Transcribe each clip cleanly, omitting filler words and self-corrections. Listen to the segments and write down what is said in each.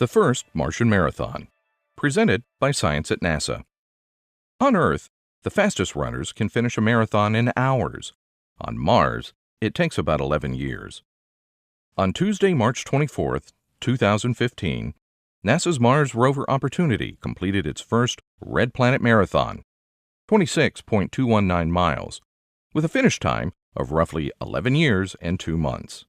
The first Martian marathon, presented by Science at NASA. On Earth, the fastest runners can finish a marathon in hours. On Mars, it takes about 11 years. On Tuesday, March 24, 2015, NASA's Mars rover Opportunity completed its first Red Planet Marathon, 26.219 miles, with a finish time of roughly 11 years and 2 months.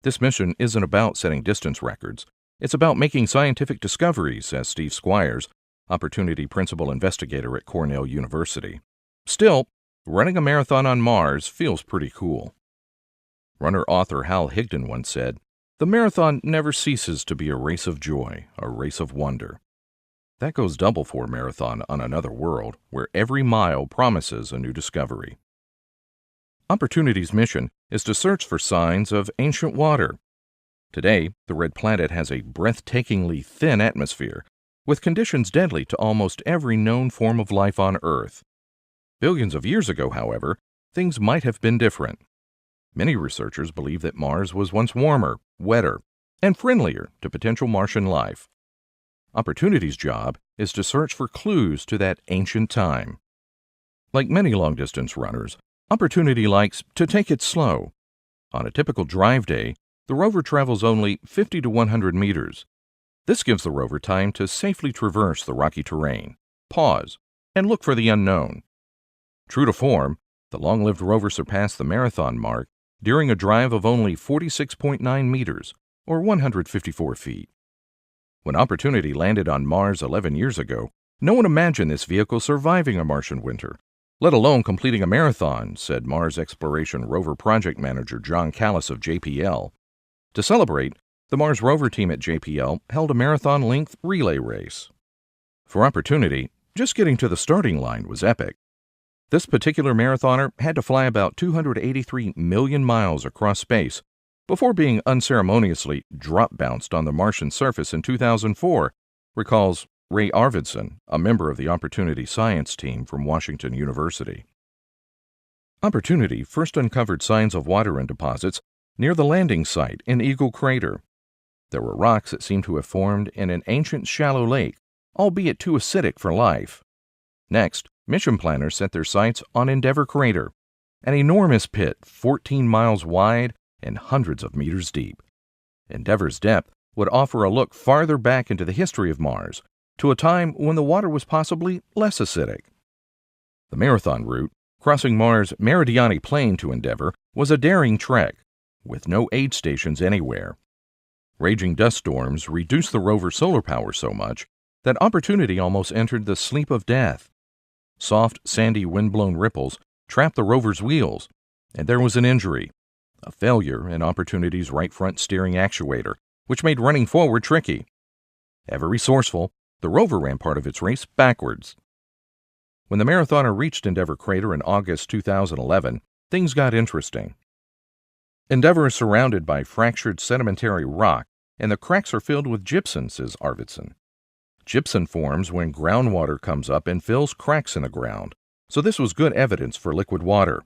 This mission isn't about setting distance records. It's about making scientific discoveries, says Steve Squires, Opportunity Principal Investigator at Cornell University. Still, running a marathon on Mars feels pretty cool. Runner-author Hal Higdon once said, "The marathon never ceases to be a race of joy, a race of wonder." That goes double for a marathon on another world, where every mile promises a new discovery. Opportunity's mission is to search for signs of ancient water. Today, the red planet has a breathtakingly thin atmosphere, with conditions deadly to almost every known form of life on Earth. Billions of years ago, however, things might have been different. Many researchers believe that Mars was once warmer, wetter, and friendlier to potential Martian life. Opportunity's job is to search for clues to that ancient time. Like many long-distance runners, Opportunity likes to take it slow. On a typical drive day, the rover travels only 50 to 100 meters. This gives the rover time to safely traverse the rocky terrain, pause, and look for the unknown. True to form, the long-lived rover surpassed the marathon mark during a drive of only 46.9 meters, or 154 feet. When Opportunity landed on Mars 11 years ago, no one imagined this vehicle surviving a Martian winter, let alone completing a marathon, said Mars Exploration Rover Project Manager John Callis of JPL. To celebrate, the Mars rover team at JPL held a marathon-length relay race. For Opportunity, just getting to the starting line was epic. This particular marathoner had to fly about 283 million miles across space before being unceremoniously drop-bounced on the Martian surface in 2004, recalls Ray Arvidson, a member of the Opportunity science team from Washington University. Opportunity first uncovered signs of water in deposits near the landing site in Eagle Crater. There were rocks that seemed to have formed in an ancient shallow lake, albeit too acidic for life. Next, mission planners set their sights on Endeavour Crater, an enormous pit 14 miles wide and hundreds of meters deep. Endeavour's depth would offer a look farther back into the history of Mars, to a time when the water was possibly less acidic. The marathon route, crossing Mars' Meridiani Plain to Endeavour, was a daring trek, with no aid stations anywhere. Raging dust storms reduced the rover's solar power so much that Opportunity almost entered the sleep of death. Soft, sandy, wind-blown ripples trapped the rover's wheels, and there was an injury, a failure in Opportunity's right front steering actuator, which made running forward tricky. Ever resourceful, the rover ran part of its race backwards. When the marathoner reached Endeavour Crater in August 2011, things got interesting. Endeavour is surrounded by fractured sedimentary rock, and the cracks are filled with gypsum, says Arvidson. Gypsum forms when groundwater comes up and fills cracks in the ground, so this was good evidence for liquid water.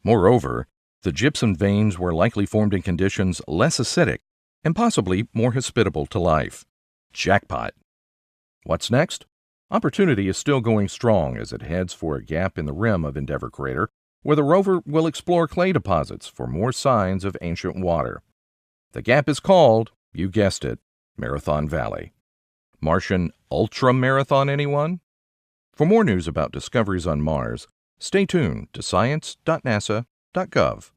Moreover, the gypsum veins were likely formed in conditions less acidic and possibly more hospitable to life. Jackpot! What's next? Opportunity is still going strong as it heads for a gap in the rim of Endeavour Crater, where the rover will explore clay deposits for more signs of ancient water. The gap is called, you guessed it, Marathon Valley. Martian ultra-marathon, anyone? For more news about discoveries on Mars, stay tuned to science.nasa.gov.